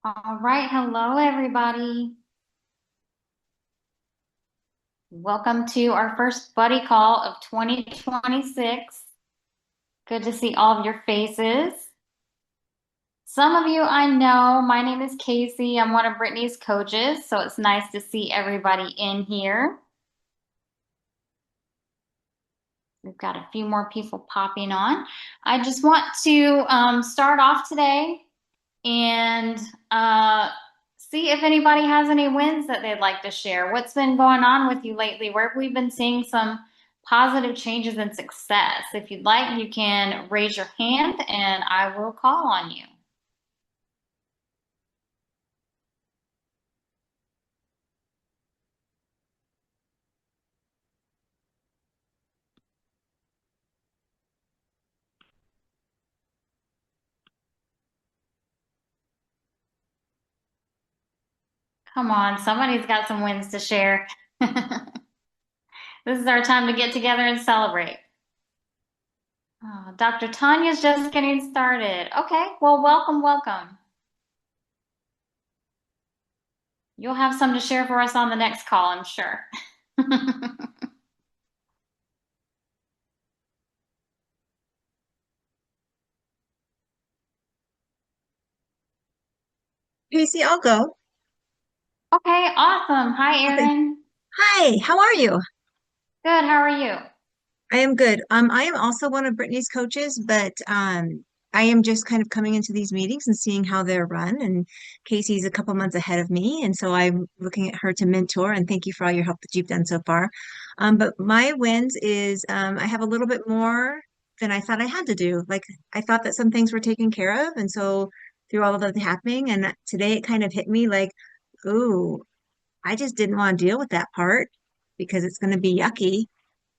All right, hello everybody. Welcome to our first buddy call of 2026. Good to see all of your faces. Some of you I know. My name is Casey. I'm one of Brittany's coaches, so it's nice to see everybody in here. We've got a few more people popping on. I just want to start off today and see if anybody has any wins that they'd like to share. What's been going on with you lately? Where have we been seeing some positive changes and success? If you'd like, you can raise your hand and I will call on you. Come on, somebody's got some wins to share. This is our time to get together and celebrate. Oh, Dr. Tanya's just getting started. Okay, well, welcome, welcome. You'll have some to share for us on the next call, I'm sure. Casey, I'll go. Okay, awesome. Hi, Okay. Erin. Hi, how are you? Good, how are you? I am good. I am also one of Brittany's coaches, but I am just kind of coming into these meetings and seeing how they're run. And Casey's a couple months ahead of me, and so I'm looking at her to mentor. And thank you for all your help that you've done so far. But my wins is I have a little bit more than I thought I had to do. Like I thought that some things were taken care of, and so through all of that happening, and today it kind of hit me like, ooh, I just didn't want to deal with that part because it's going to be yucky.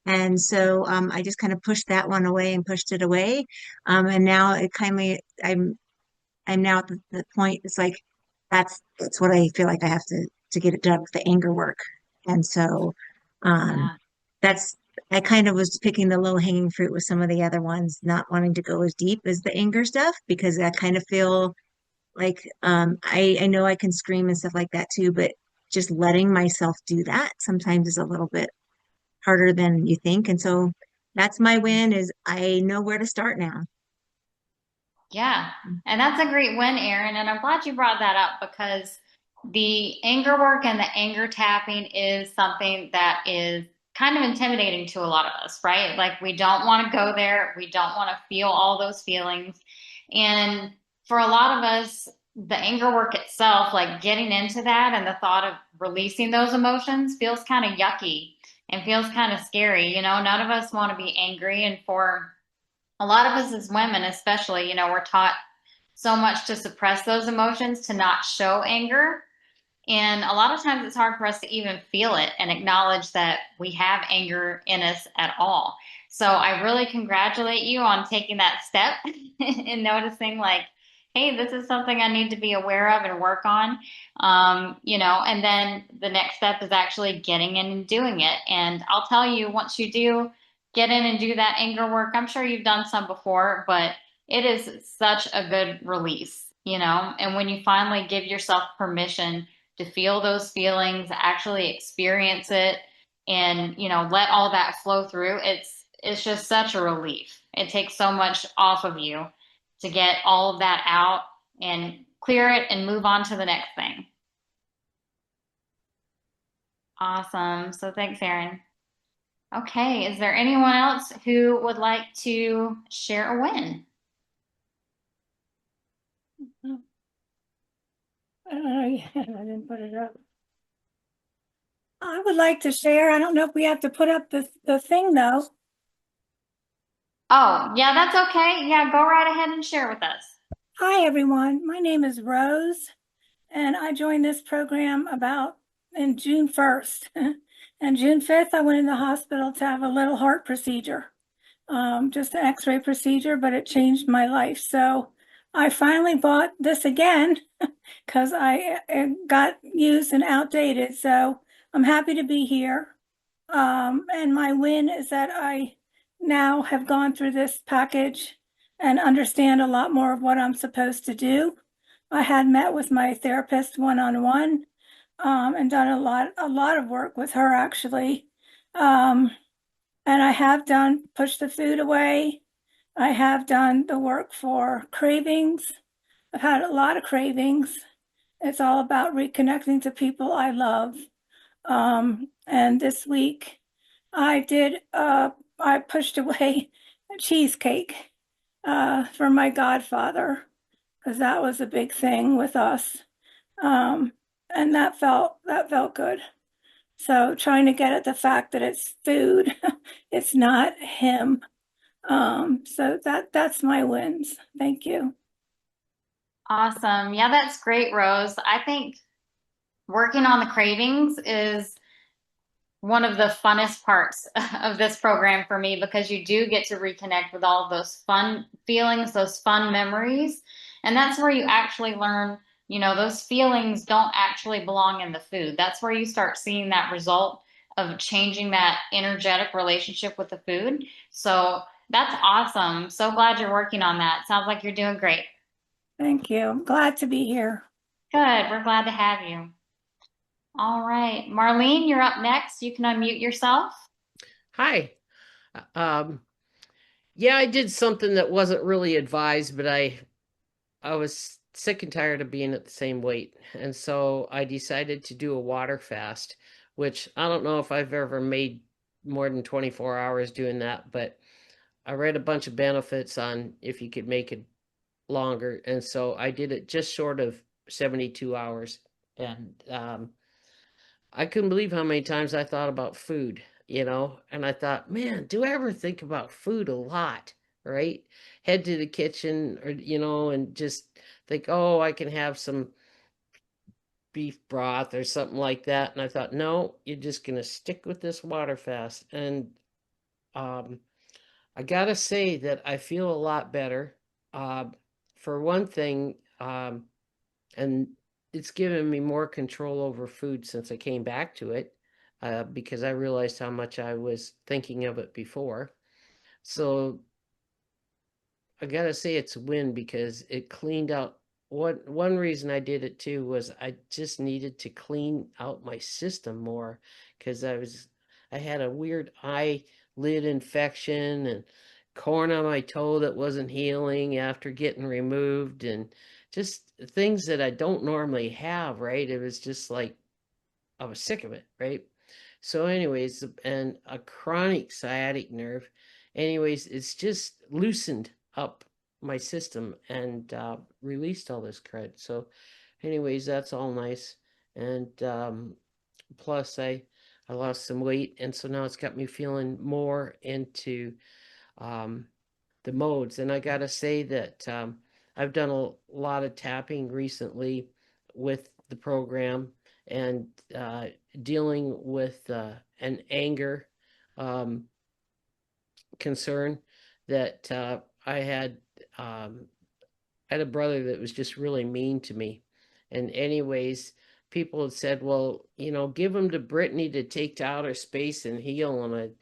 And so I just kind of pushed that one away and pushed it away. And now it kindly, I'm now at the point. It's like that's what I feel like I have to get it done with the anger work. And so um, Yeah. that's I kind of was picking the low hanging fruit with some of the other ones, not wanting to go as deep as the anger stuff because I kind of feel like I know I can scream and stuff like that too, but just letting myself do that sometimes is a little bit harder than you think. And so that's my win is I know where to start now. Yeah. And that's a great win, Erin. And I'm glad you brought that up because the anger work and the anger tapping is something that is kind of intimidating to a lot of us, right? Like we don't want to go there. We don't want to feel all those feelings. And for a lot of us, the anger work itself, like getting into that and the thought of releasing those emotions feels kind of yucky and feels kind of scary. None of us want to be angry. And for a lot of us as women, especially, we're taught so much to suppress those emotions, to not show anger. And a lot of times it's hard for us to even feel it and acknowledge that we have anger in us at all. So I really congratulate you on taking that step and noticing, like, hey, this is something I need to be aware of and work on. And then the next step is actually getting in and doing it. And I'll tell you, once you do get in and do that anger work, I'm sure you've done some before, but it is such a good release. And when you finally give yourself permission to feel those feelings, actually experience it, and let all that flow through. It's just such a relief. It takes so much off of you to get all of that out and clear it and move on to the next thing. Awesome. So thanks, Erin. Okay, is there anyone else who would like to share a win? Yeah, I didn't put it up. I would like to share. I don't know if we have to put up the thing though. Oh, yeah, that's okay. Yeah, go right ahead and share with us. Hi, everyone. My name is Rose, and I joined this program about in June 1st. And June 5th, I went in the hospital to have a little heart procedure, just an x-ray procedure, but it changed my life. So I finally bought this again because I got used and outdated. So I'm happy to be here. And my win is that I now have gone through this package and understand a lot more of what I'm supposed to do. I had met with my therapist one-on-one, and done a lot of work with her actually. And I have done push the food away. I have done the work for cravings. I've had a lot of cravings. It's all about reconnecting to people I love. And this week I pushed away a cheesecake for my godfather because that was a big thing with us. Um, and that felt good. So trying to get at the fact that it's food, it's not him. So that's my wins. Thank you. Awesome. Yeah, that's great, Rose. I think working on the cravings is one of the funnest parts of this program for me because you do get to reconnect with all of those fun feelings, those fun memories. And that's where you actually learn, those feelings don't actually belong in the food. That's where you start seeing that result of changing that energetic relationship with the food. So that's awesome. So glad you're working on that. Sounds like you're doing great. Thank you. I'm glad to be here. Good. We're glad to have you. All right. Marlene, you're up next. You can unmute yourself. Hi. Um, yeah, I did something that wasn't really advised, but I was sick and tired of being at the same weight. And so I decided to do a water fast, which I don't know if I've ever made more than 24 hours doing that, but I read a bunch of benefits on if you could make it longer. And so I did it just short of 72 hours. And I couldn't believe how many times I thought about food, and I thought, man, do I ever think about food a lot, right? Head to the kitchen or, and just think, oh, I can have some beef broth or something like that. And I thought, no, you're just going to stick with this water fast. And um, I got to say that I feel a lot better. Uh, for one thing, and it's given me more control over food since I came back to it, because I realized how much I was thinking of it before. So I gotta say it's a win because it cleaned out. One reason I did it too was I just needed to clean out my system more because I had a weird eyelid infection and corn on my toe that wasn't healing after getting removed, and just things that I don't normally have, right? It was just like I was sick of it, right? So anyways, and a chronic sciatic nerve. Anyways, it's just loosened up my system and released all this crud. So anyways, that's all nice. And plus I lost some weight, and so now it's got me feeling more into um, the modes. And I gotta say that I've done a lot of tapping recently with the program and dealing with an anger um, concern that I had. I had a brother that was just really mean to me. And anyways, people had said, well, give him to Brittany to take to outer space and heal. And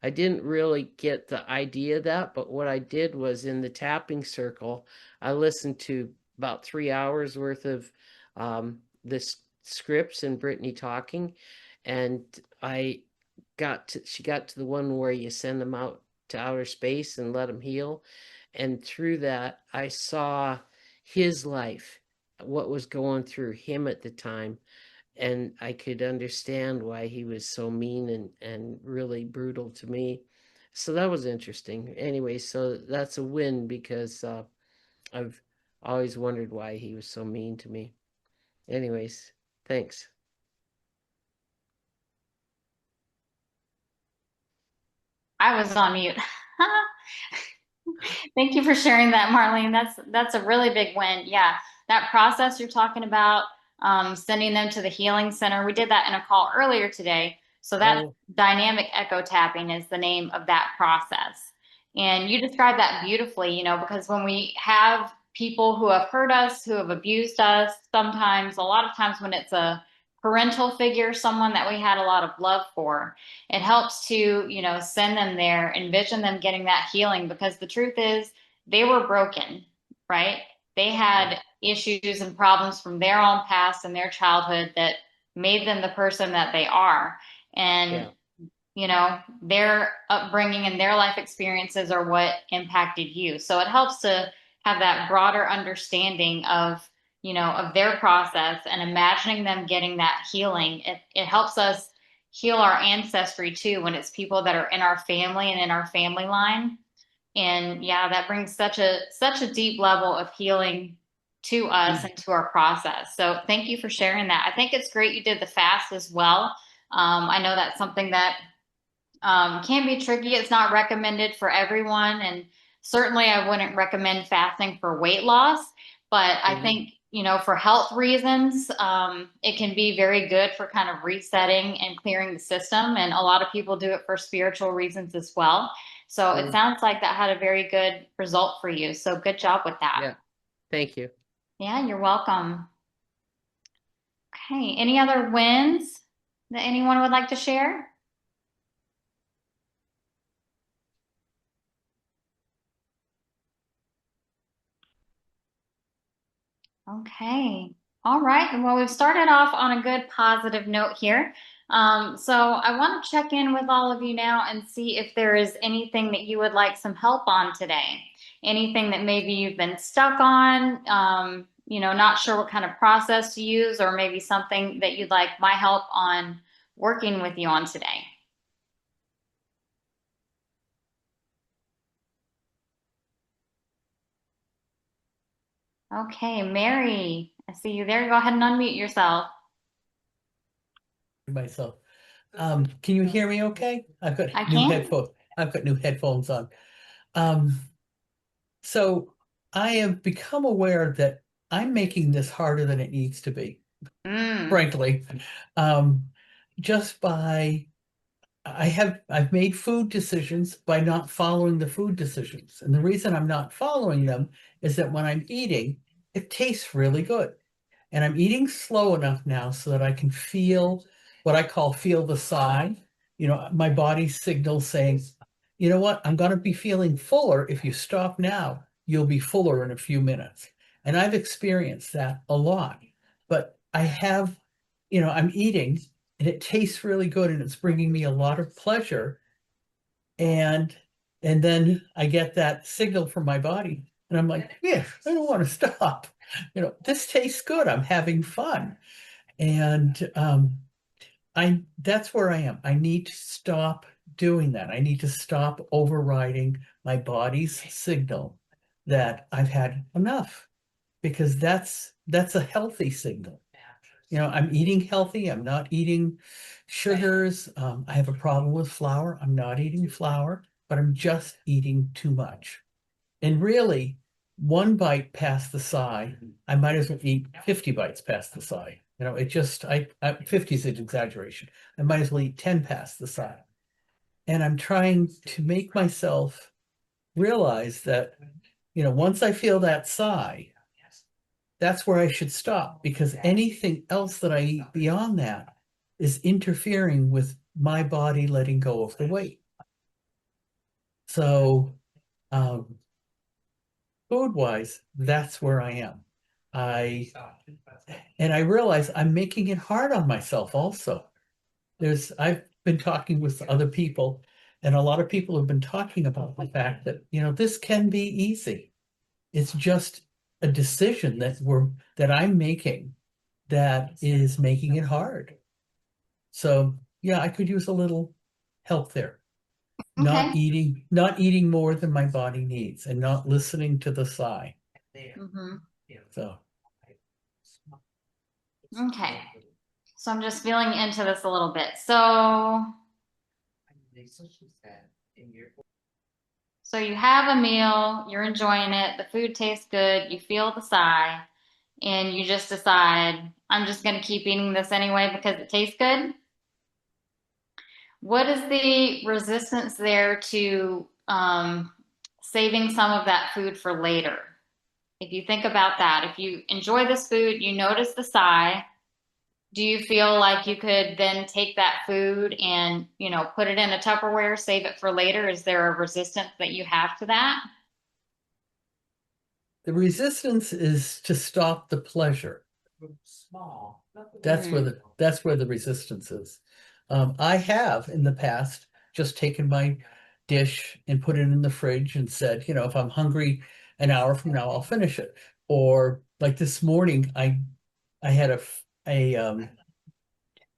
I didn't really get the idea of that. But what I did was in the tapping circle, I listened to about 3 hours worth of this scripts and Brittany talking. And she got to the one where you send them out to outer space and let them heal. And through that, I saw his life, what was going through him at the time. And I could understand why he was so mean and really brutal to me. So that was interesting. Anyway, so that's a win because I've always wondered why he was so mean to me. Anyways, thanks. I was on mute. Thank you for sharing that, Marlene. That's a really big win. Yeah, that process you're talking about, sending them to the healing center. We did that in a call earlier today. So that dynamic echo tapping is the name of that process. And you described that beautifully, because when we have people who have hurt us, who have abused us, sometimes, a lot of times when it's a parental figure, someone that we had a lot of love for, it helps to, send them there, envision them getting that healing because the truth is they were broken, right? they had issues and problems from their own past and their childhood that made them the person that they are. And Yeah. you know, their upbringing and their life experiences are what impacted you. So it helps to have that broader understanding of, you know, of their process and imagining them getting that healing. It helps us heal our ancestry too when it's people that are in our family and in our family line. And yeah, that brings such a deep level of healing to us and to our process. So thank you for sharing that. I think it's great you did the fast as well. I know that's something that can be tricky. It's not recommended for everyone. And certainly I wouldn't recommend fasting for weight loss, but I think, you know, for health reasons, it can be very good for kind of resetting and clearing the system. And a lot of people do it for spiritual reasons as well. So it sounds like that had a very good result for you. So good job with that. Yeah. Thank you. Yeah, you're welcome. Okay. Any other wins that anyone would like to share? Okay. All right. Well, we've started off on a good positive note here. So I want to check in with all of you now and see if there is anything that you would like some help on today. Anything that maybe you've been stuck on, you know, not sure what kind of process to use, or maybe something that you'd like my help on working with you on today. Okay, Mary, I see you there. Go ahead and unmute yourself. Myself. Can you hear me okay? I can. I've got new headphones on. So I have become aware that I'm making this harder than it needs to be, frankly. Just by I've made food decisions by not following the food decisions. And the reason I'm not following them is that when I'm eating, it tastes really good. And I'm eating slow enough now so that I can feel what I call feel the sigh. You know, my body signals saying, you know what, I'm going to be feeling fuller. If you stop now, you'll be fuller in a few minutes. And I've experienced that a lot. But I have, you know, I'm eating and it tastes really good and it's bringing me a lot of pleasure. And then I get that signal from my body and I'm like, yeah, I don't want to stop. You know, this tastes good. I'm having fun. And that's where I am. I need to stop doing that. I need to stop overriding my body's signal that I've had enough, because that's a healthy signal. You know, I'm eating healthy. I'm not eating sugars. I have a problem with flour. I'm not eating flour, but I'm just eating too much. And really, one bite past the sigh, I might as well eat 50 bites past the sigh. You know, it just, 50 is an exaggeration. I might as well eat 10 past the sigh. And I'm trying to make myself realize that, you know, once I feel that sigh, that's where I should stop, because anything else that I eat beyond that is interfering with my body letting go of the weight. So, food-wise, that's where I am. And I realize I'm making it hard on myself also. I've been talking with other people, and a lot of people have been talking about the fact that, you know, this can be easy. It's just a decision that I'm making that is making it hard. So yeah, I could use a little help there. Not Okay. eating more than my body needs and not listening to the sigh. Mm-hmm. So Okay. So I'm just feeling into this a little bit. So you have a meal, you're enjoying it, the food tastes good, you feel the sigh, and you just decide, I'm just going to keep eating this anyway because it tastes good. What is the resistance there to saving some of that food for later? If you think about that, if you enjoy this food, you notice the sigh, do you feel like you could then take that food and, you know, put it in a Tupperware, save it for later? Is there a resistance that you have to that? The resistance is to stop the pleasure. That's where the resistance is. I have in the past just taken my dish and put it in the fridge and said, if I'm hungry an hour from now, I'll finish it. Or like this morning, I had a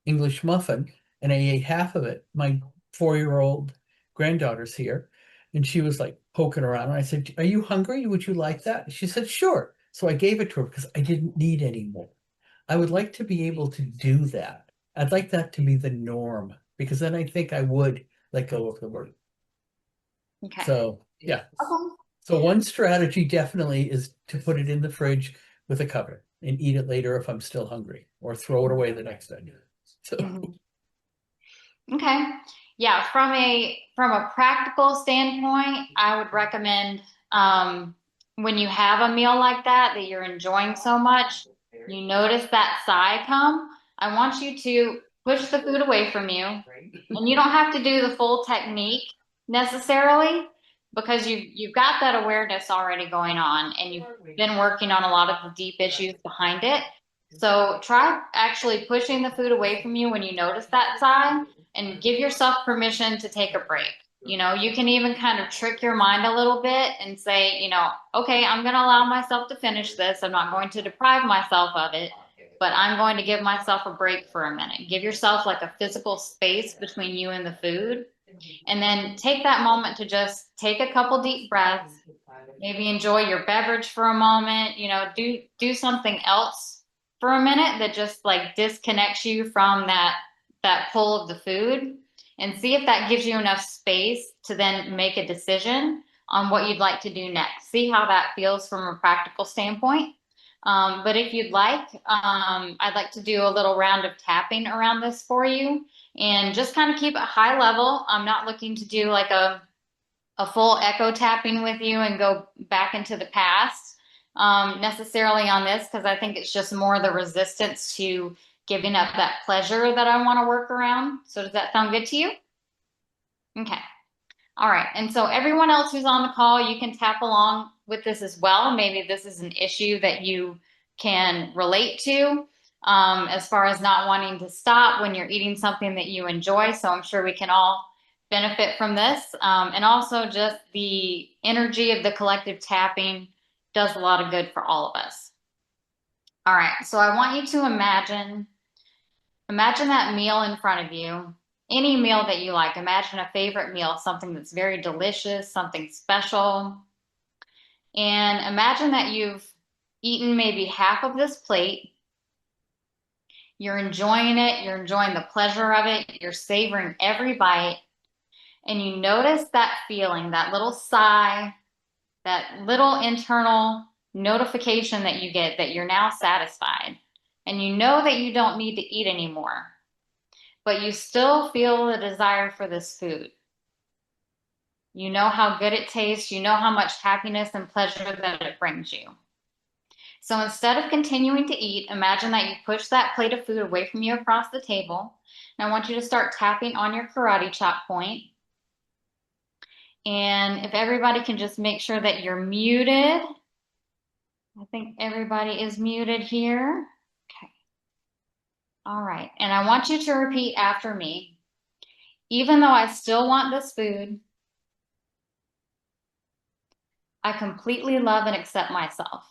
English muffin and I ate half of it. My 4-year-old granddaughter's here, and she was like poking around. And I said, "Are you hungry? Would you like that?" She said, "Sure." So I gave it to her because I didn't need any more. I would like to be able to do that. I'd like that to be the norm, because then I think I would let go of the word. Okay. So yeah. Okay. So one strategy definitely is to put it in the fridge with a cover and eat it later if I'm still hungry, or throw it away the next day. So Okay. Yeah, from a practical standpoint, I would recommend when you have a meal like that you're enjoying so much, you notice that sigh come, I want you to push the food away from you. And you don't have to do the full technique necessarily, because you've got that awareness already going on and you've been working on a lot of the deep issues behind it. So try actually pushing the food away from you when you notice that sigh, and give yourself permission to take a break. You can even kind of trick your mind a little bit and say, okay, I'm going to allow myself to finish this. I'm not going to deprive myself of it, but I'm going to give myself a break for a minute. Give yourself like a physical space between you and the food. And then take that moment to just take a couple deep breaths, maybe enjoy your beverage for a moment, do something else for a minute that just like disconnects you from that pull of the food, and see if that gives you enough space to then make a decision on what you'd like to do next. See how that feels from a practical standpoint. But if you'd like, I'd like to do a little round of tapping around this for you, and just kind of keep it high level. I'm not looking to do like a full echo tapping with you and go back into the past necessarily on this, because I think it's just more the resistance to giving up that pleasure that I want to work around. So does that sound good to you? Okay. All right. And so everyone else who's on the call, you can tap along with this as well. Maybe this is an issue that you can relate to as far as not wanting to stop when you're eating something that you enjoy. So I'm sure we can all benefit from this. And also just the energy of the collective tapping does a lot of good for all of us. All right. So I want you to imagine that meal in front of you. Any meal that you like. Imagine a favorite meal, something that's very delicious, something special. And imagine that you've eaten maybe half of this plate. You're enjoying it. You're enjoying the pleasure of it. You're savoring every bite. And you notice that feeling, that little sigh, that little internal notification that you get that you're now satisfied. And you know that you don't need to eat anymore, but you still feel the desire for this food. You know how good it tastes. You know how much happiness and pleasure that it brings you. So instead of continuing to eat, imagine that you push that plate of food away from you across the table. And I want you to start tapping on your karate chop point. And if everybody can just make sure that you're muted. I think everybody is muted here. Okay. All right. And I want you to repeat after me. Even though I still want this food, I completely love and accept myself.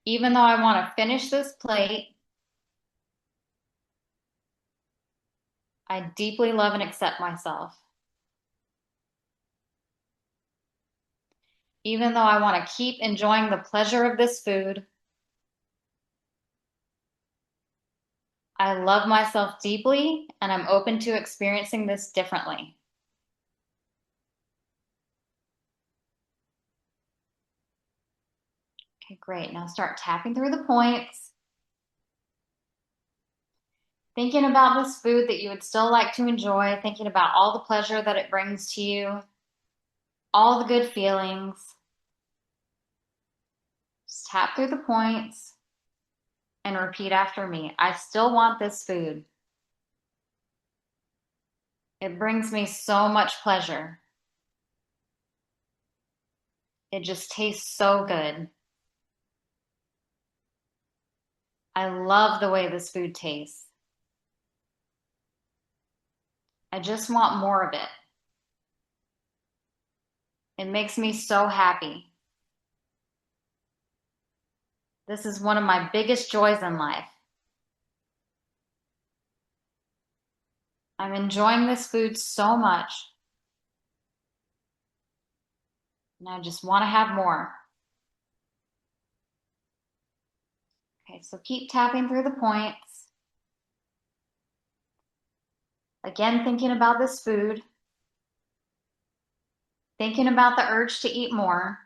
Even though I want to finish this plate, I deeply love and accept myself. Even though I want to keep enjoying the pleasure of this food, I love myself deeply and I'm open to experiencing this differently. Okay, great. Now start tapping through the points. Thinking about this food that you would still like to enjoy, thinking about all the pleasure that it brings to you, all the good feelings. Just tap through the points and repeat after me. I still want this food. It brings me so much pleasure. It just tastes so good. I love the way this food tastes. I just want more of it. It makes me so happy. This is one of my biggest joys in life. I'm enjoying this food so much. And I just want to have more. Okay, so keep tapping through the points. Again, thinking about this food. Thinking about the urge to eat more.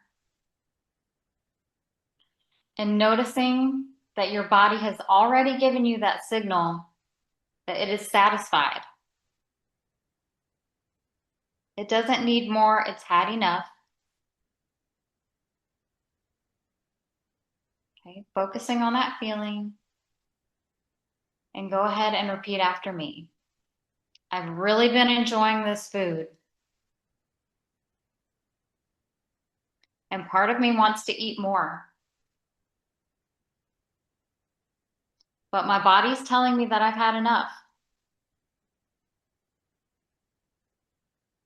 And noticing that your body has already given you that signal that it is satisfied. It doesn't need more, it's had enough. Okay, focusing on that feeling. And go ahead and repeat after me. I've really been enjoying this food. And part of me wants to eat more. But my body's telling me that I've had enough.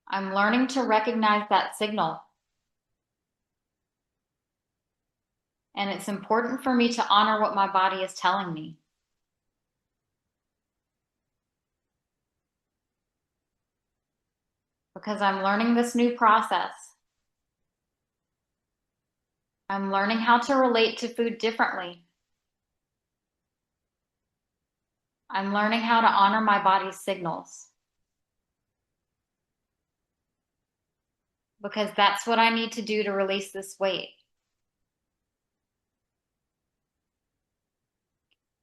I'm learning to recognize that signal. And it's important for me to honor what my body is telling me. Because I'm learning this new process. I'm learning how to relate to food differently. I'm learning how to honor my body's signals. Because that's what I need to do to release this weight.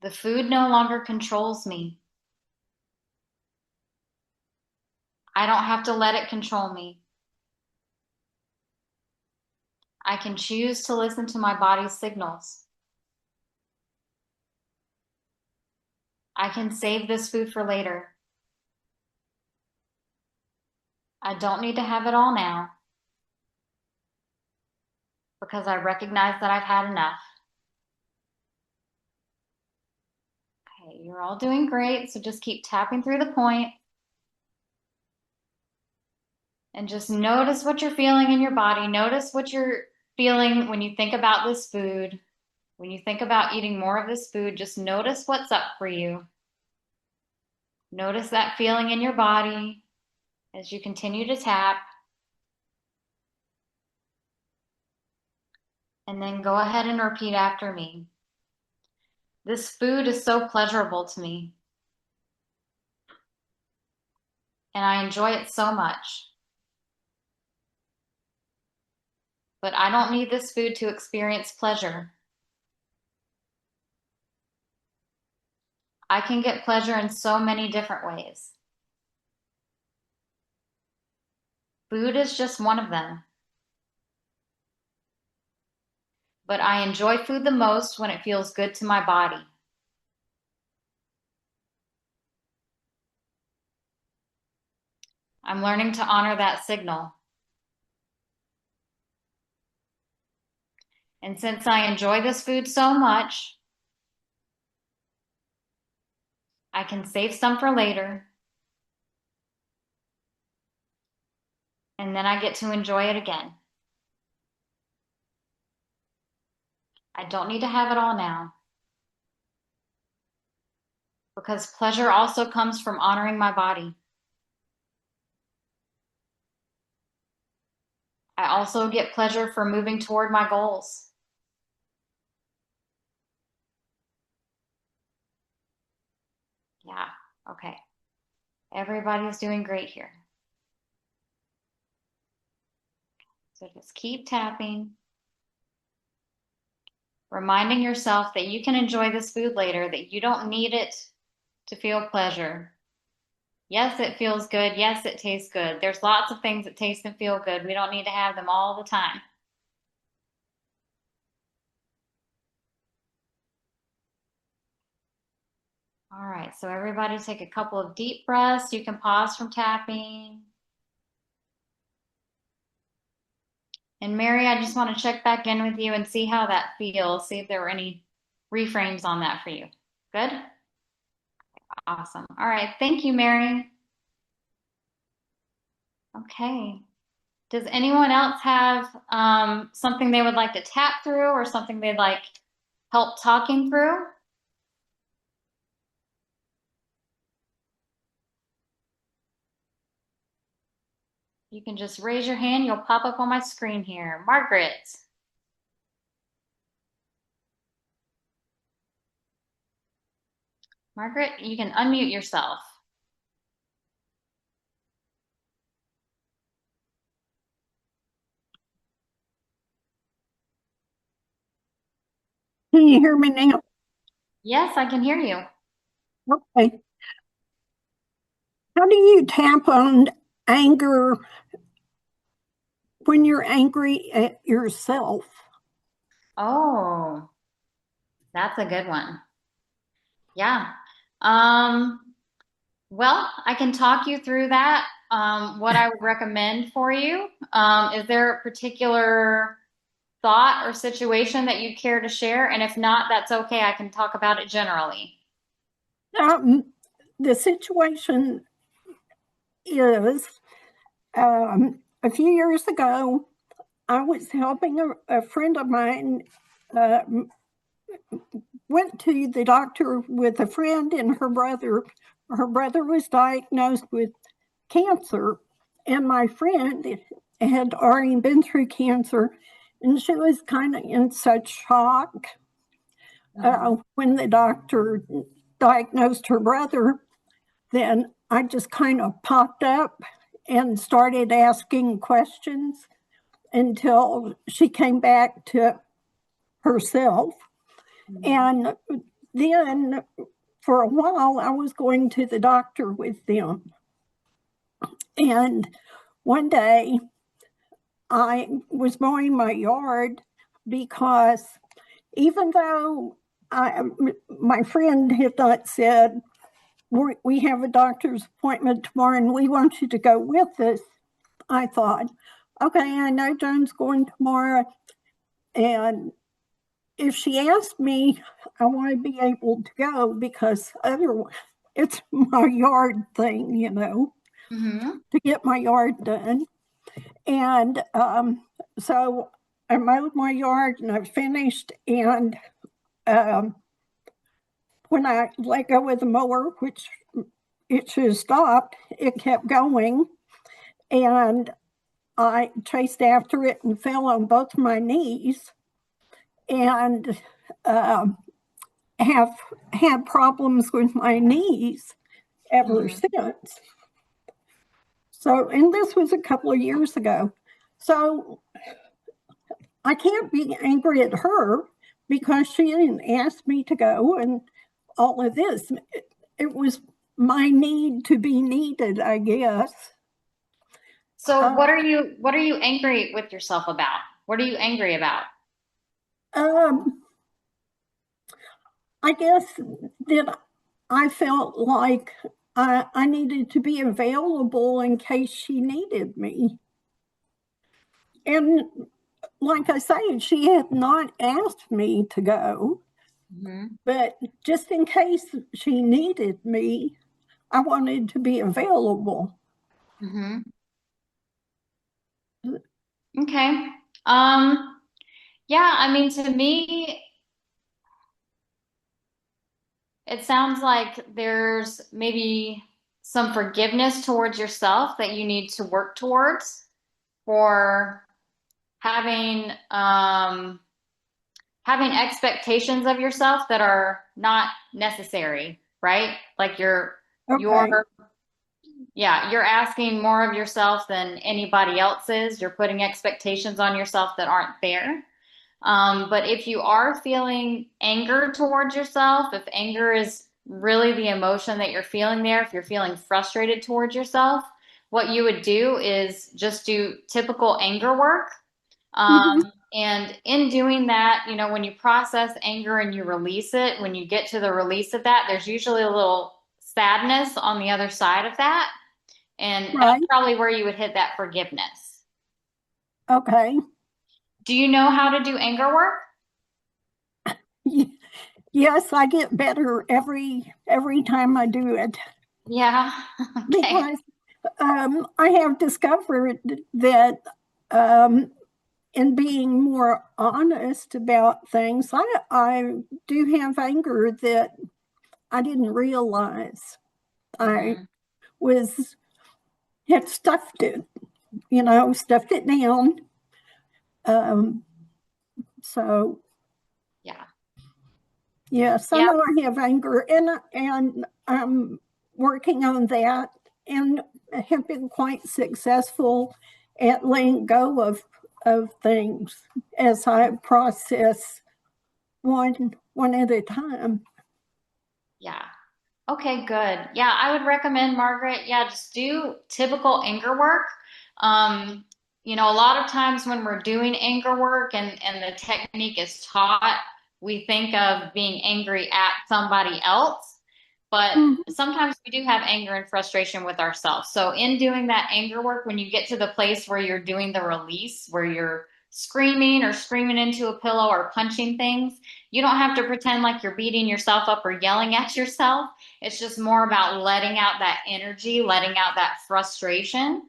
The food no longer controls me. I don't have to let it control me. I can choose to listen to my body's signals. I can save this food for later. I don't need to have it all now because I recognize that I've had enough. Okay, you're all doing great, so just keep tapping through the point. And just notice what you're feeling in your body. Notice what you're feeling when you think about this food. When you think about eating more of this food, just notice what's up for you. Notice that feeling in your body as you continue to tap. And then go ahead and repeat after me. This food is so pleasurable to me. And I enjoy it so much. But I don't need this food to experience pleasure. I can get pleasure in so many different ways. Food is just one of them. But I enjoy food the most when it feels good to my body. I'm learning to honor that signal. And since I enjoy this food so much, I can save some for later. And then I get to enjoy it again. I don't need to have it all now. Because pleasure also comes from honoring my body. I also get pleasure from moving toward my goals. Yeah, okay. Everybody's doing great here. So just keep tapping. Reminding yourself that you can enjoy this food later, that you don't need it to feel pleasure. Yes, it feels good. Yes, it tastes good. There's lots of things that taste and feel good. We don't need to have them all the time. All right, so everybody take a couple of deep breaths. You can pause from tapping. And Mary, I just want to check back in with you and see how that feels. See if there were any reframes on that for you. Good? Awesome. All right. Thank you, Mary. Okay. Does anyone else have something they would like to tap through or something they'd like help talking through? You can just raise your hand. You'll pop up on my screen here. Margaret. Margaret, you can unmute yourself. Can you hear me now? Yes, I can hear you. Okay. How do you tap on anger when you're angry at yourself? Oh, that's a good one. Yeah. Well, I can talk you through that. What I would recommend for you. Is there a particular thought or situation that you'd care to share? And if not, that's okay. I can talk about it generally. The situation is a few years ago, I was helping a friend of mine, went to the doctor with a friend and her brother. Her brother was diagnosed with cancer, and my friend had already been through cancer, and she was kind of in such shock when the doctor diagnosed her brother. Then I just kind of popped up and started asking questions until she came back to herself. And then for a while, I was going to the doctor with them. And one day, I was mowing my yard because even though my friend had not said, we have a doctor's appointment tomorrow and we want you to go with us, I thought, okay, I know Joan's going tomorrow. And if she asked me, I want to be able to go because otherwise it's my yard thing, you know, to get my yard done. And so I mowed my yard and I finished. And when I let go of the mower, which it should have stopped, it kept going. And I chased after it and fell on both my knees and have had problems with my knees ever since. So, and this was a couple of years ago. So I can't be angry at her because she didn't ask me to go and all of this. It was my need to be needed, I guess. So what are you angry with yourself about? What are you angry about? I guess that I felt like I needed to be available in case she needed me. And like I say, she had not asked me to go, but just in case she needed me, I wanted to be available. Okay. Yeah, I mean, to me, it sounds like there's maybe some forgiveness towards yourself that you need to work towards for having having expectations of yourself that are not necessary, right? Like you're asking more of yourself than anybody else is. You're putting expectations on yourself that aren't there. But if you are feeling anger towards yourself, if anger is really the emotion that you're feeling there, if you're feeling frustrated towards yourself, what you would do is just do typical anger work. And in doing that, you know, when you process anger and you release it, when you get to the release of that, there's usually a little sadness on the other side of that. And that's probably where you would hit that forgiveness. Okay. Do you know how to do anger work? Yes, I get better every time I do it Yeah. Okay. because I have discovered that in being more honest about things, I do have anger that I didn't realize I was had stuffed it, stuffed it down. So Yeah. yes, I Yeah. know I have anger, and I'm working on that, and have been quite successful at letting go of things as I process one at a time. Yeah. Okay, good. Yeah, I would recommend, Margaret, yeah, just do typical anger work. A lot of times when we're doing anger work and the technique is taught, we think of being angry at somebody else, but sometimes we do have anger and frustration with ourselves. So in doing that anger work, when you get to the place where you're doing the release, where you're screaming or screaming into a pillow or punching things, you don't have to pretend like you're beating yourself up or yelling at yourself. It's just more about letting out that energy, letting out that frustration,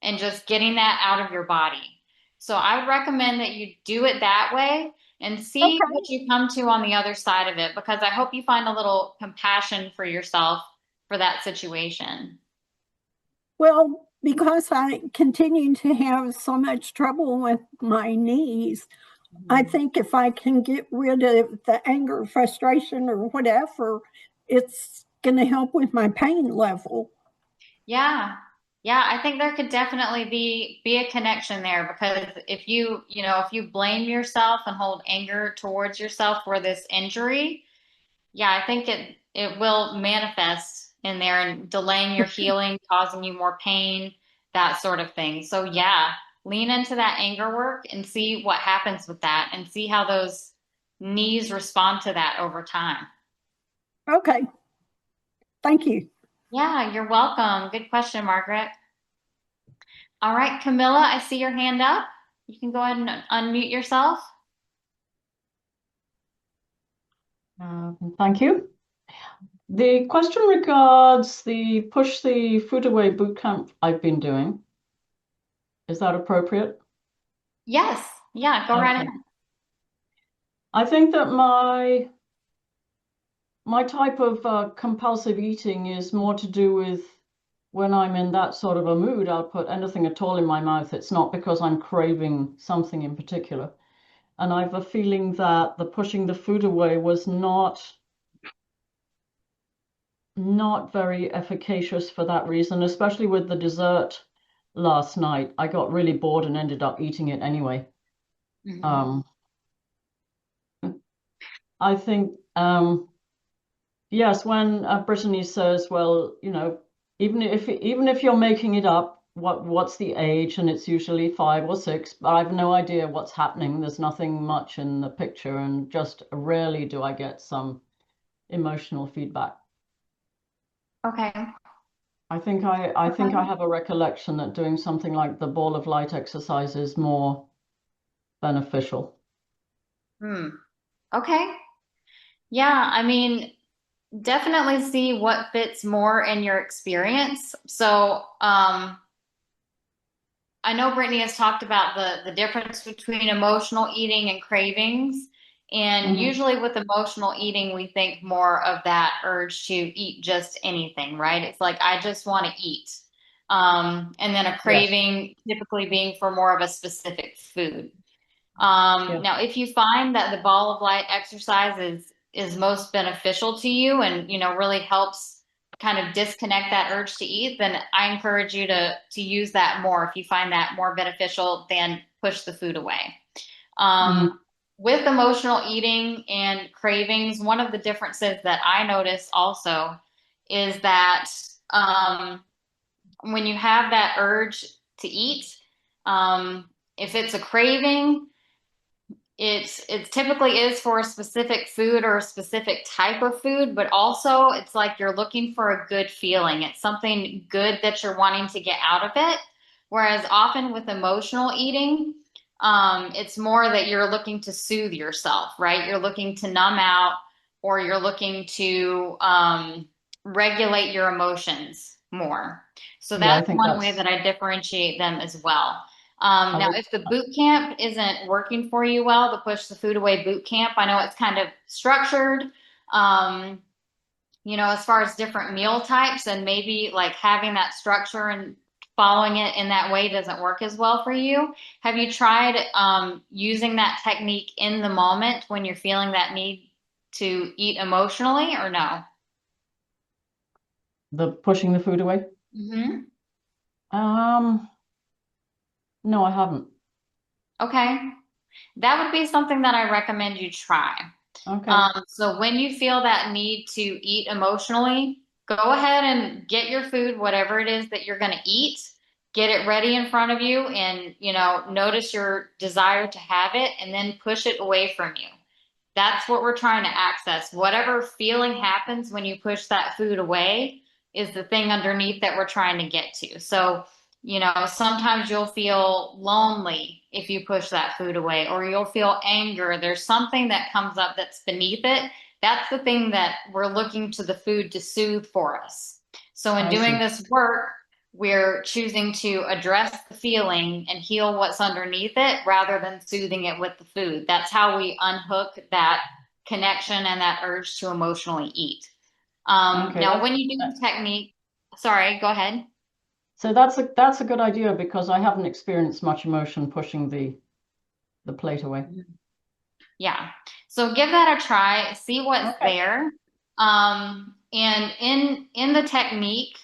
and just getting that out of your body. So I would recommend that you do it that way and see Okay. what you come to on the other side of it, because I hope you find a little compassion for yourself for that situation. Well, because I continue to have so much trouble with my knees, I think if I can get rid of the anger, frustration, or whatever, it's going to help with my pain level. Yeah. Yeah, I think there could definitely be a connection there, because if you blame yourself and hold anger towards yourself for this injury, yeah, I think it will manifest in there and delaying your healing, causing you more pain, that sort of thing. So yeah, lean into that anger work and see what happens with that and see how those knees respond to that over time. Okay. Thank you. Yeah, you're welcome. Good question, Margaret. All right, Camilla, I see your hand up. You can go ahead and unmute yourself. Thank you. The question regards the Push the Food Away bootcamp I've been doing. Is that appropriate? Yes. Yeah, go right ahead. I think that my type of compulsive eating is more to do with when I'm in that sort of a mood, I'll put anything at all in my mouth. It's not because I'm craving something in particular. And I have a feeling that the pushing the food away was not very efficacious for that reason, especially with the dessert last night. I got really bored and ended up eating it anyway. I think, yes, when Brittany says, well, even if you're making it up, what's the age? And it's usually 5 or 6, but I have no idea what's happening. There's nothing much in the picture, and just rarely do I get some emotional feedback. Okay. I think I have a recollection that doing something like the ball of light exercise is more beneficial. Okay. Yeah, I mean, definitely see what fits more in your experience. So, I know Brittany has talked about the difference between emotional eating and cravings. And usually with emotional eating, we think more of that urge to eat just anything, right? It's like, I just want to eat. And then a craving typically being for more of a specific food. Now, if you find that the ball of light exercise is most beneficial to you and, really helps kind of disconnect that urge to eat, then I encourage you to use that more if you find that more beneficial than push the food away. With emotional eating and cravings, one of the differences that I notice also is that when you have that urge to eat, if it's a craving, it typically is for a specific food or a specific type of food, but also it's like you're looking for a good feeling. It's something good that you're wanting to get out of it. Whereas often with emotional eating, It's more that you're looking to soothe yourself, right? You're looking to numb out, or you're looking to regulate your emotions more. So Yeah, I that's think one way that's. that I differentiate them as well. I Now, would. if the boot camp isn't working for you well, the Push the Food Away boot camp, I know it's kind of structured, as far as different meal types, and maybe like having that structure and following it in that way doesn't work as well for you. Have you tried using that technique in the moment when you're feeling that need to eat emotionally, or no? The pushing the food away. Mm-hmm. No, I haven't. Okay. That would be something that I recommend you try. Okay. So when you feel that need to eat emotionally, go ahead and get your food, whatever it is that you're going to eat, get it ready in front of you, and, notice your desire to have it, and then push it away from you. That's what we're trying to access. Whatever feeling happens when you push that food away is the thing underneath that we're trying to get to. So, sometimes you'll feel lonely if you push that food away, or you'll feel anger. There's something that comes up that's beneath it. That's the thing that we're looking to the food to soothe for us. So in I doing see. this work, we're choosing to address the feeling and heal what's underneath it rather than soothing it with the food. That's how we unhook that connection and that urge to emotionally eat. Okay. Now, when you do the technique, sorry, go ahead. So that's a good idea, because I haven't experienced much emotion pushing the plate away. Yeah. So give that a try, see what's Okay. there. And in the technique,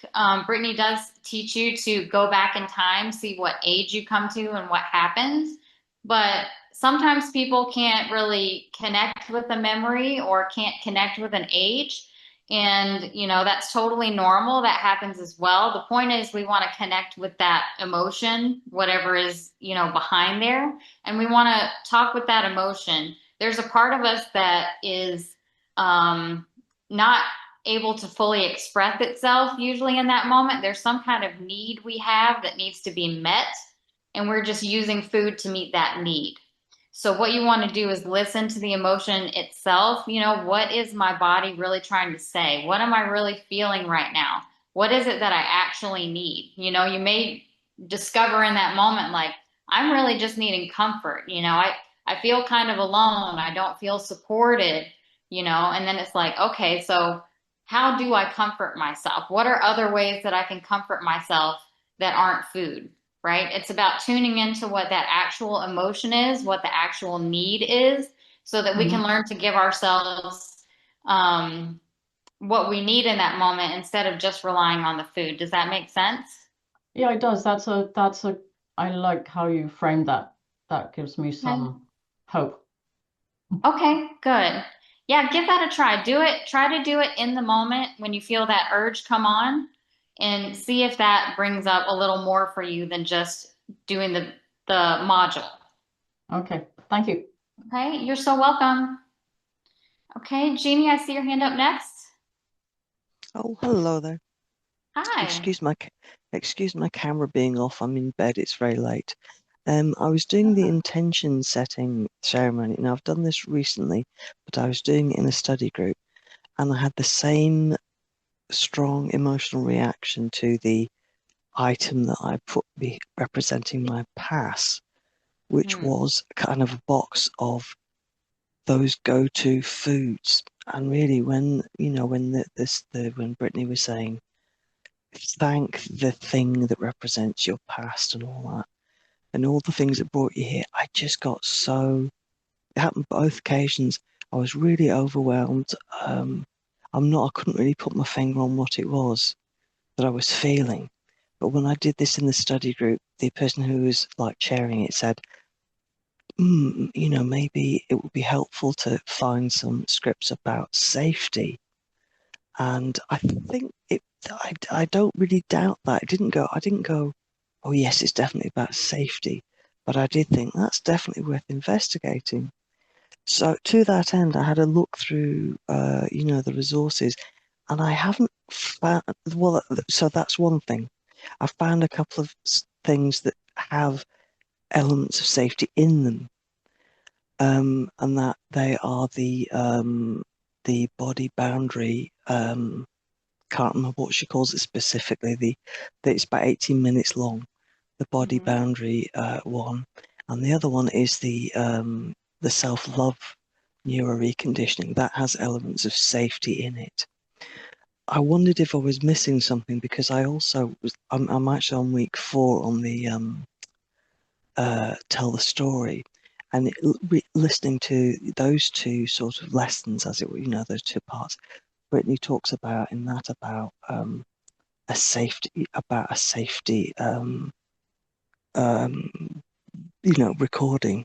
Brittany does teach you to go back in time, see what age you come to and what happens. But sometimes people can't really connect with a memory or can't connect with an age. And, that's totally normal. That happens as well. The point is we want to connect with that emotion, whatever is, behind there. And we want to talk with that emotion. There's a part of us that is not able to fully express itself usually in that moment. There's some kind of need we have that needs to be met, and we're just using food to meet that need. So what you want to do is listen to the emotion itself. What is my body really trying to say? What am I really feeling right now? What is it that I actually need? You may discover in that moment, like, I'm really just needing comfort. I feel kind of alone. I don't feel supported, and then it's like, okay, so how do I comfort myself? What are other ways that I can comfort myself that aren't food, right? It's about tuning into what that actual emotion is, what the actual need is, so that we can learn to give ourselves what we need in that moment instead of just relying on the food. Does that make sense? Yeah, it does. I like how you framed that. That gives me some hope. Okay, good. Yeah, give that a try. Do it. Try to do it in the moment when you feel that urge come on, and see if that brings up a little more for you than just doing the module. Okay, thank you. Okay, you're so welcome. Okay, Jeannie, I see your hand up next. Oh, hello there. Hi. Excuse my camera being off. I'm in bed. It's very late. I was doing the intention setting ceremony. Now, I've done this recently, but I was doing it in a study group, and I had the same strong emotional reaction to the item that I put representing my pass, which was kind of a box of those go-to foods. And really, when when Brittany was saying, thank the thing that represents your past and all that, and all the things that brought you here, I just got so, it happened both occasions. I was really overwhelmed. I couldn't really put my finger on what it was that I was feeling. But when I did this in the study group, the person who was like chairing it said, maybe it would be helpful to find some scripts about safety. And I think I don't really doubt that. I didn't go, oh yes, it's definitely about safety. But I did think that's definitely worth investigating. So to that end, I had a look through, the resources, and I haven't found, so that's one thing. I found a couple of things that have elements of safety in them, and that they are the body boundary. Can't remember what she calls it specifically. It's about 18 minutes long. The body boundary one, and the other one is the self-love neuroreconditioning that has elements of safety in it. I wondered if I was missing something, because I also I'm actually on week 4 on the tell the story, and listening to those two sort of lessons, as it were, those two parts. Brittany talks about in that about a safety recording.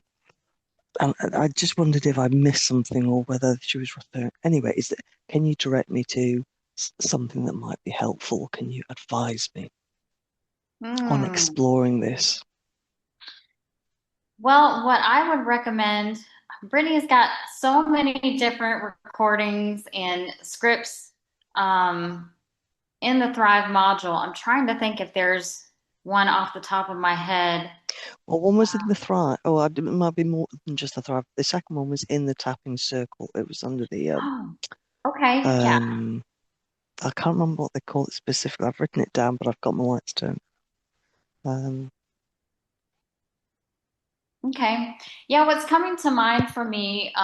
And I just wondered if I missed something, or whether she was referring. Anyway, can you direct me to something that might be helpful? Can you advise me on exploring this? Well, what I would recommend, Brittany's got so many different recordings and scripts in the Thrive module. I'm trying to think if there's one off the top of my head. Well, one was in the Thrive. Oh, it might be more than just the Thrive. The second one was in the tapping circle. It was under the. Okay. Yeah. I can't remember what they call it specifically. I've written it down, but I've got my lights turned. Okay. Yeah, what's coming to mind for me,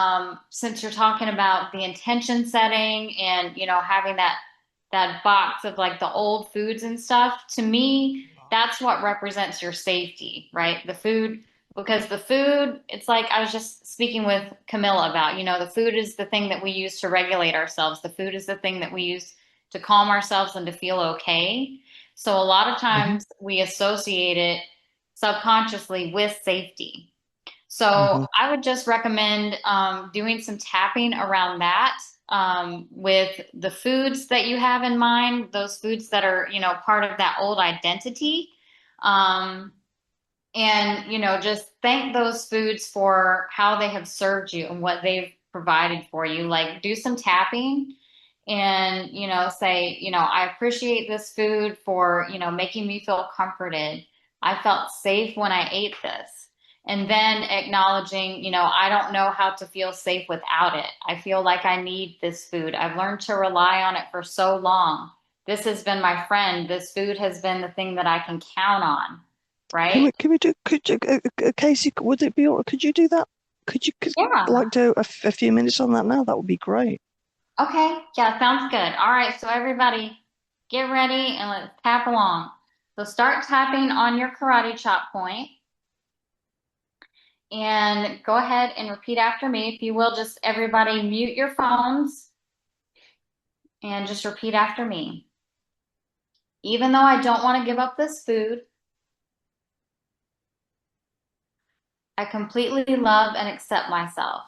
since you're talking about the intention setting and, having that box of like the old foods and stuff, to me, that's what represents your safety, right? The food, because the food, it's like I was just speaking with Camilla about, the food is the thing that we use to regulate ourselves. The food is the thing that we use to calm ourselves and to feel okay. So a lot of times we associate it subconsciously with safety. So I would just recommend doing some tapping around that with the foods that you have in mind, those foods that are, part of that old identity. And, just thank those foods for how they have served you and what they've provided for you. Like do some tapping and, say, I appreciate this food for, making me feel comforted. I felt safe when I ate this. And then acknowledging, I don't know how to feel safe without it. I feel like I need this food. I've learned to rely on it for so long. This has been my friend. This food has been the thing that I can count on, right? Casey, would it be all right? Could you do that? Could you do a few minutes on that now? That would be great. Okay. Yeah, sounds good. All right. So everybody get ready and let's tap along. So start tapping on your karate chop point. And go ahead and repeat after me. If you will, just everybody mute your phones and just repeat after me. Even though I don't want to give up this food, I completely love and accept myself.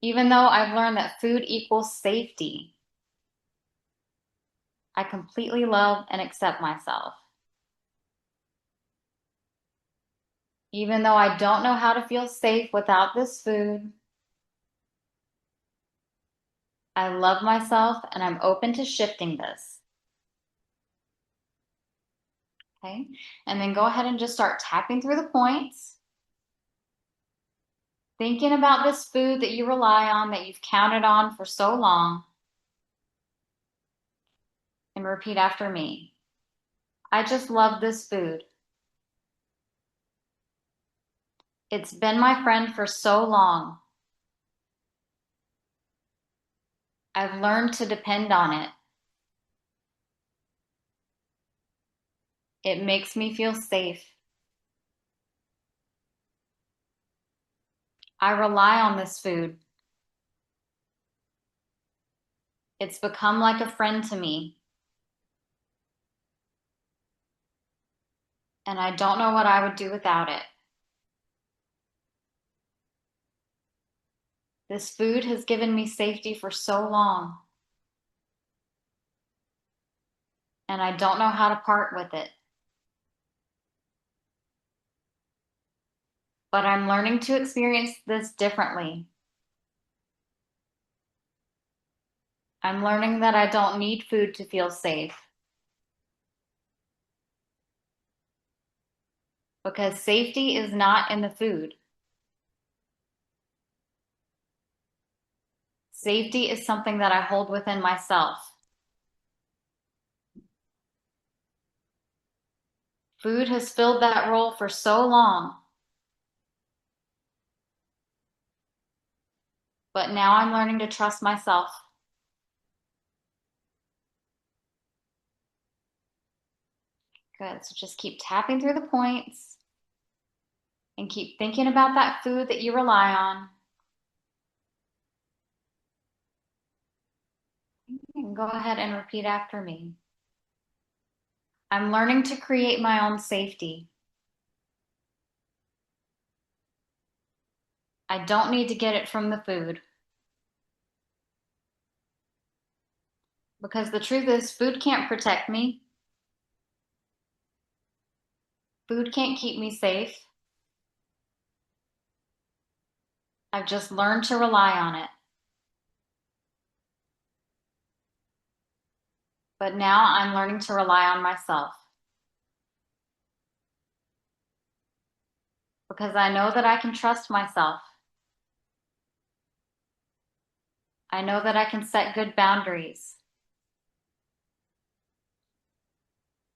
Even though I've learned that food equals safety, I completely love and accept myself. Even though I don't know how to feel safe without this food, I love myself and I'm open to shifting this. Okay, and then go ahead and just start tapping through the points. Thinking about this food that you rely on, that you've counted on for so long. And repeat after me. I just love this food. It's been my friend for so long. I've learned to depend on it. It makes me feel safe. I rely on this food. It's become like a friend to me. And I don't know what I would do without it. This food has given me safety for so long. And I don't know how to part with it. But I'm learning to experience this differently. I'm learning that I don't need food to feel safe. because safety is not in the food. Safety is something that I hold within myself. Food has filled that role for so long. But now I'm learning to trust myself. Good. So just keep tapping through the points and keep thinking about that food that you rely on. And go ahead and repeat after me. I'm learning to create my own safety. I don't need to get it from the food. Because the truth is, food can't protect me. Food can't keep me safe. I've just learned to rely on it. But now I'm learning to rely on myself. Because I know that I can trust myself. I know that I can set good boundaries.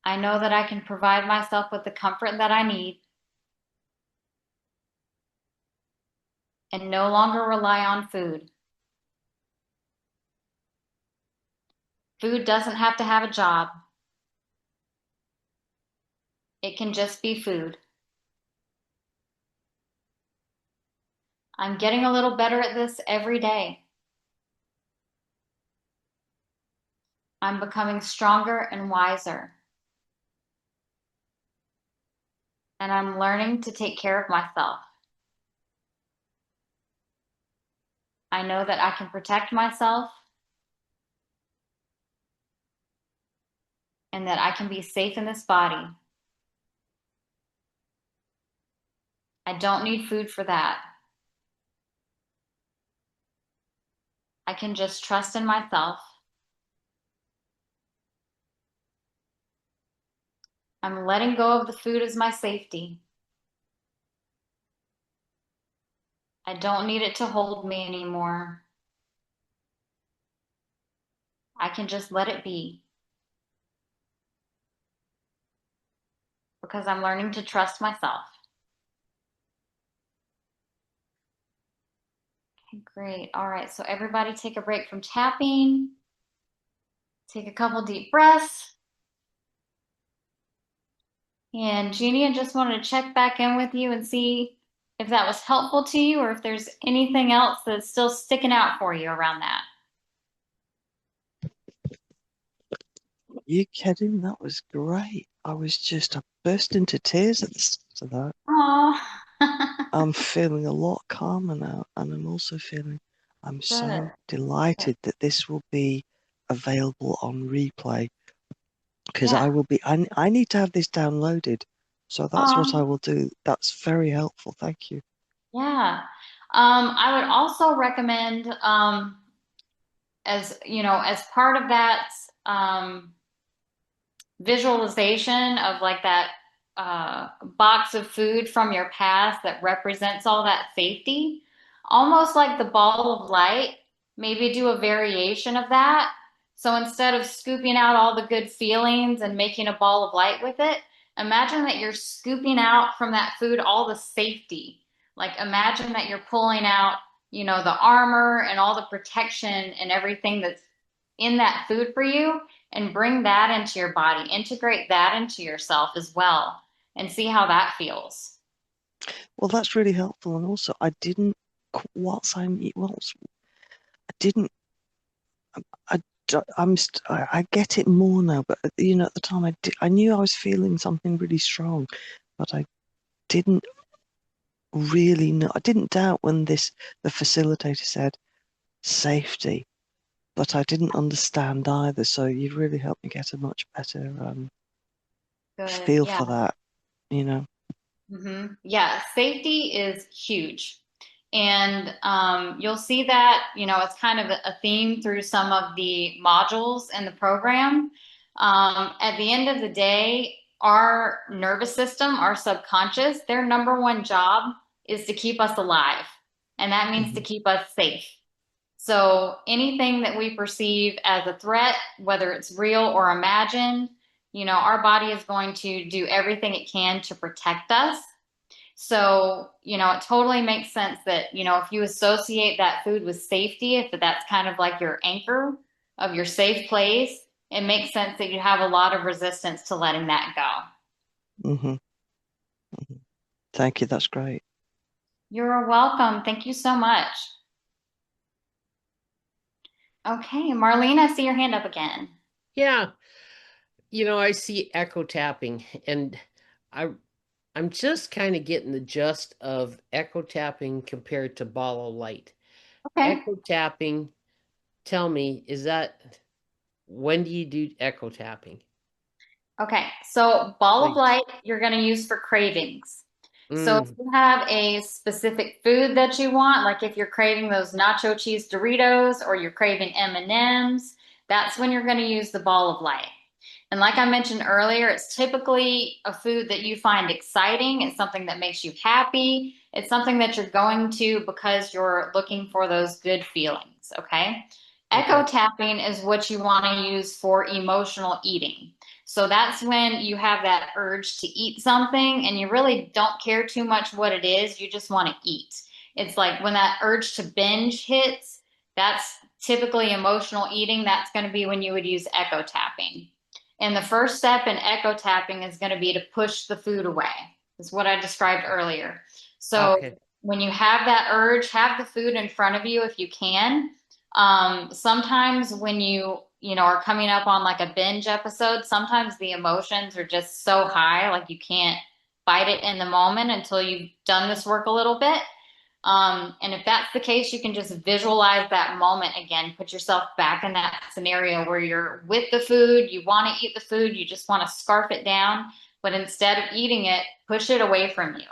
I know that I can provide myself with the comfort that I need and no longer rely on food. Food doesn't have to have a job. It can just be food. I'm getting a little better at this every day. I'm becoming stronger and wiser. And I'm learning to take care of myself. I know that I can protect myself and that I can be safe in this body. I don't need food for that. I can just trust in myself. I'm letting go of the food as my safety. I don't need it to hold me anymore. I can just let it be. Because I'm learning to trust myself. Okay, great. All right, so everybody take a break from tapping. Take a couple deep breaths. And Jeannie, I just wanted to check back in with you and see if that was helpful to you or if there's anything else that's still sticking out for you around that. You kidding? That was great. I burst into tears at the start of that. Oh, I'm feeling a lot calmer now, and I'm so delighted that this will be available on replay, because Yeah. I need to have this downloaded. So that's what I will do. That's very helpful. Thank you. Yeah. I would also recommend, as you know, as part of that visualization of like that box of food from your past that represents all that safety, almost like the ball of light, maybe do a variation of that. So instead of scooping out all the good feelings and making a ball of light with it, imagine that you're scooping out from that food all the safety. Like imagine that you're pulling out, you know, the armor and all the protection and everything that's in that food for you, and bring that into your body. Integrate that into yourself as well and see how that feels. Well, that's really helpful. And also, I didn't, whilst I didn't, I get it more now, but you know, at the time I knew I was feeling something really strong, but I didn't really know. I didn't doubt when the facilitator said safety, but I didn't understand either. So you've really helped me get a much better feel for that, you know. Yeah, safety is huge. And you'll see that, you know, it's kind of a theme through some of the modules in the program. At the end of the day, our nervous system, our subconscious, their number one job is to keep us alive. And that means to keep us safe. So anything that we perceive as a threat, whether it's real or imagined, our body is going to do everything it can to protect us. So, it totally makes sense that, if you associate that food with safety, if that's kind of like your anchor of your safe place, it makes sense that you have a lot of resistance to letting that go. Mm-hmm. Thank you. That's great. You're welcome. Thank you so much. Okay, Marlene, I see your hand up again. Yeah. I see echo tapping, and I'm just kind of getting the gist of echo tapping compared to ball of light. Okay. Echo tapping, tell me, when do you do echo tapping? Okay, so ball of light you're going to use for cravings. So if you have a specific food that you want, like if you're craving those nacho cheese Doritos or you're craving M&Ms, that's when you're going to use the ball of light. And like I mentioned earlier, it's typically a food that you find exciting. It's something that makes you happy. It's something that you're going to because you're looking for those good feelings, okay? Echo tapping is what you want to use for emotional eating. So that's when you have that urge to eat something and you really don't care too much what it is. You just want to eat. It's like when that urge to binge hits, that's typically emotional eating. That's going to be when you would use echo tapping. And the first step in echo tapping is going to be to push the food away. That's what I described earlier. So when you have that urge, have the food in front of you if you can. Sometimes when you are coming up on like a binge episode, sometimes the emotions are just so high, like you can't fight it in the moment until you've done this work a little bit. And if that's the case, you can just visualize that moment again, put yourself back in that scenario where you're with the food, you want to eat the food, you just want to scarf it down, but instead of eating it, push it away from you.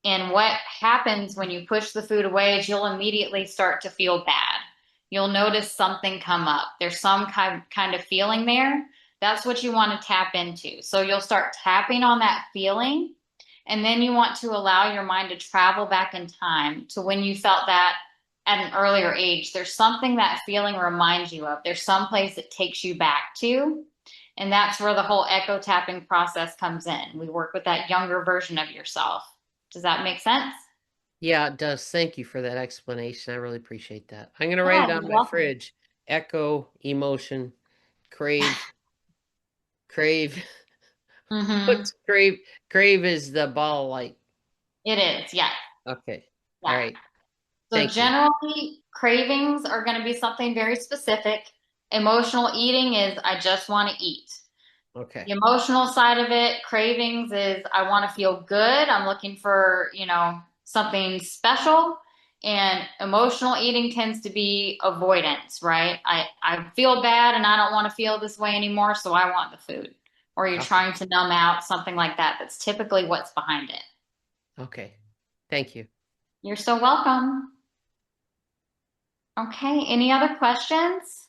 And what happens when you push the food away is you'll immediately start to feel bad. You'll notice something come up. There's some kind of feeling there. That's what you want to tap into. So you'll start tapping on that feeling, and then you want to allow your mind to travel back in time to when you felt that at an earlier age. There's something that feeling reminds you of. There's some place it takes you back to. And that's where the whole echo tapping process comes in. We work with that younger version of yourself. Does that make sense? Yeah, it does. Thank you for that explanation. I really appreciate that. I'm going to write it on my fridge. Echo, emotion, crave. What's crave? Crave is the ball of light. It is, yeah. Okay. Yeah. All right. So generally, cravings are going to be something very specific. Emotional eating is I just want to eat. Okay. The emotional side of it, cravings is I want to feel good. I'm looking for, something special. And emotional eating tends to be avoidance, right? I feel bad and I don't want to feel this way anymore, so I want the food. Or you're trying to numb out, something like that. That's typically what's behind it. Okay. Thank you. You're so welcome. Okay, any other questions?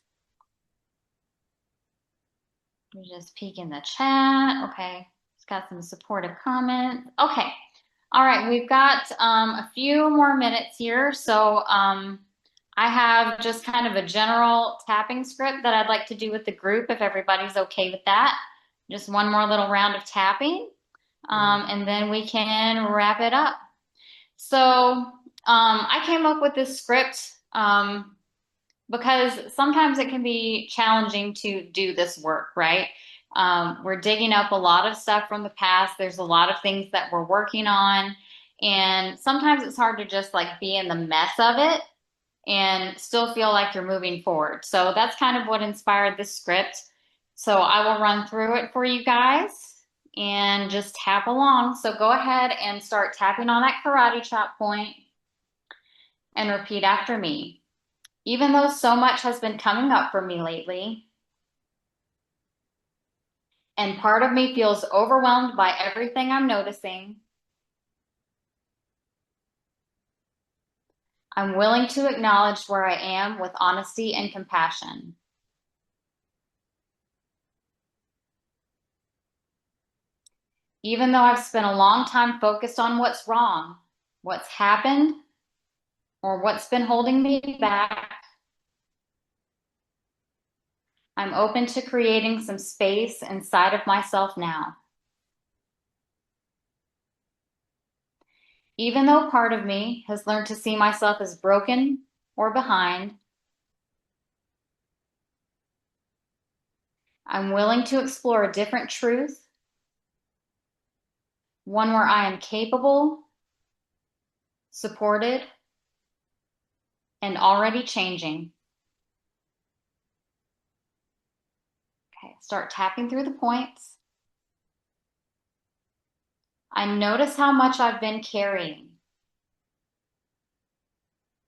We just peek in the chat. Okay, it's got some supportive comments. Okay, all right, we've got a few more minutes here. So I have just kind of a general tapping script that I'd like to do with the group if everybody's okay with that. Just one more little round of tapping, and then we can wrap it up. So I came up with this script because sometimes it can be challenging to do this work, right? We're digging up a lot of stuff from the past. There's a lot of things that we're working on. And sometimes it's hard to just like be in the mess of it and still feel like you're moving forward. So that's kind of what inspired this script. So I will run through it for you guys and just tap along. So go ahead and start tapping on that karate chop point and repeat after me. Even though so much has been coming up for me lately, and part of me feels overwhelmed by everything I'm noticing, I'm willing to acknowledge where I am with honesty and compassion. Even though I've spent a long time focused on what's wrong, what's happened, or what's been holding me back, I'm open to creating some space inside of myself now. Even though part of me has learned to see myself as broken or behind, I'm willing to explore a different truth, one where I am capable, supported, and already changing. Okay, start tapping through the points. I notice how much I've been carrying.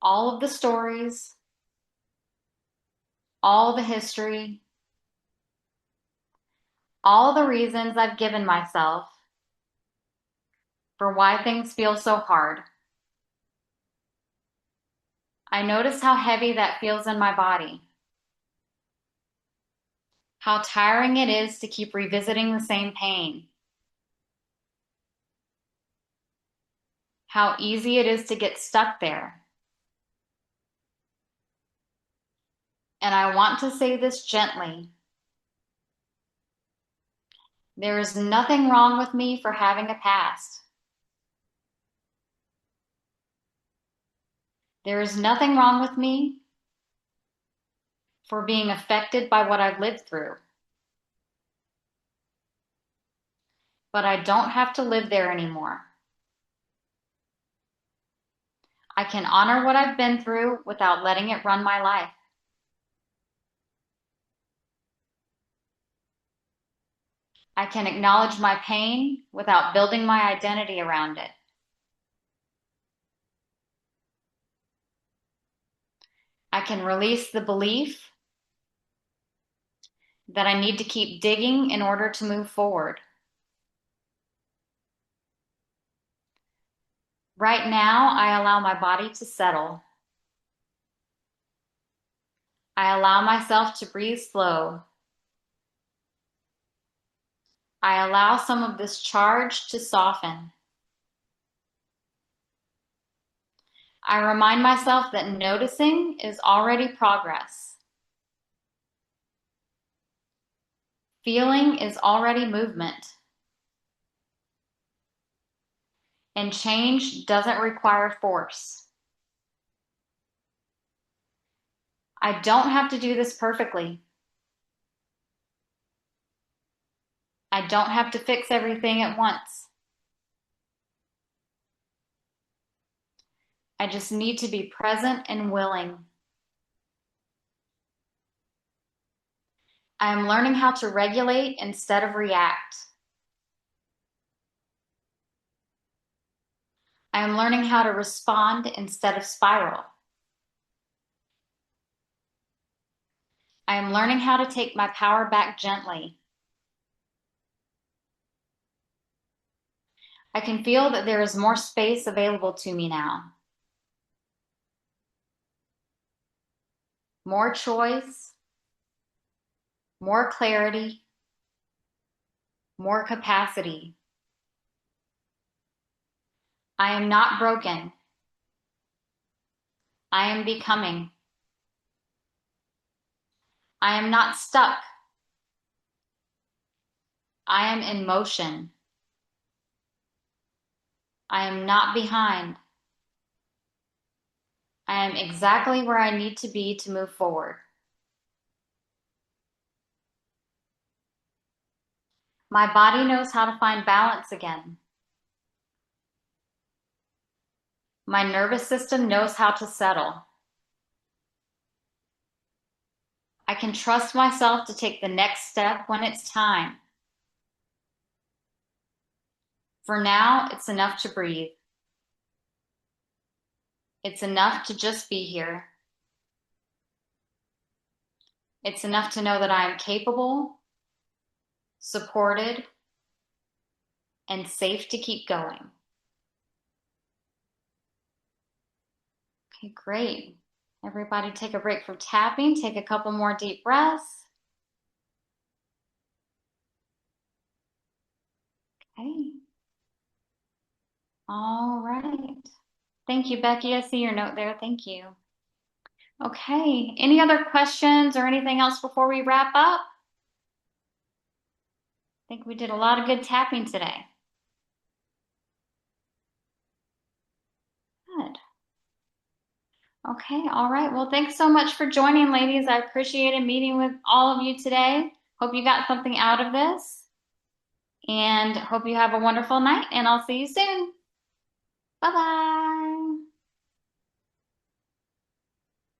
All of the stories, all the history, all the reasons I've given myself for why things feel so hard. I notice how heavy that feels in my body, how tiring it is to keep revisiting the same pain, how easy it is to get stuck there. And I want to say this gently. There is nothing wrong with me for having a past. There is nothing wrong with me for being affected by what I've lived through. But I don't have to live there anymore. I can honor what I've been through without letting it run my life. I can acknowledge my pain without building my identity around it. I can release the belief that I need to keep digging in order to move forward. Right now, I allow my body to settle. I allow myself to breathe slow. I allow some of this charge to soften. I remind myself that noticing is already progress. Feeling is already movement. And change doesn't require force. I don't have to do this perfectly. I don't have to fix everything at once. I just need to be present and willing. I am learning how to regulate instead of react. I am learning how to respond instead of spiral. I am learning how to take my power back gently. I can feel that there is more space available to me now. More choice, more clarity, more capacity. I am not broken. I am becoming. I am not stuck. I am in motion. I am not behind. I am exactly where I need to be to move forward. My body knows how to find balance again. My nervous system knows how to settle. I can trust myself to take the next step when it's time. For now, it's enough to breathe. It's enough to just be here. It's enough to know that I am capable, supported, and safe to keep going. Okay, great. Everybody take a break from tapping. Take a couple more deep breaths. Okay. All right. Thank you, Becky. I see your note there. Thank you. Okay. Any other questions or anything else before we wrap up? I think we did a lot of good tapping today. Good. Okay. All right. Well, thanks so much for joining, ladies. I appreciated meeting with all of you today. Hope you got something out of this. And hope you have a wonderful night. And I'll see you soon. Bye-bye.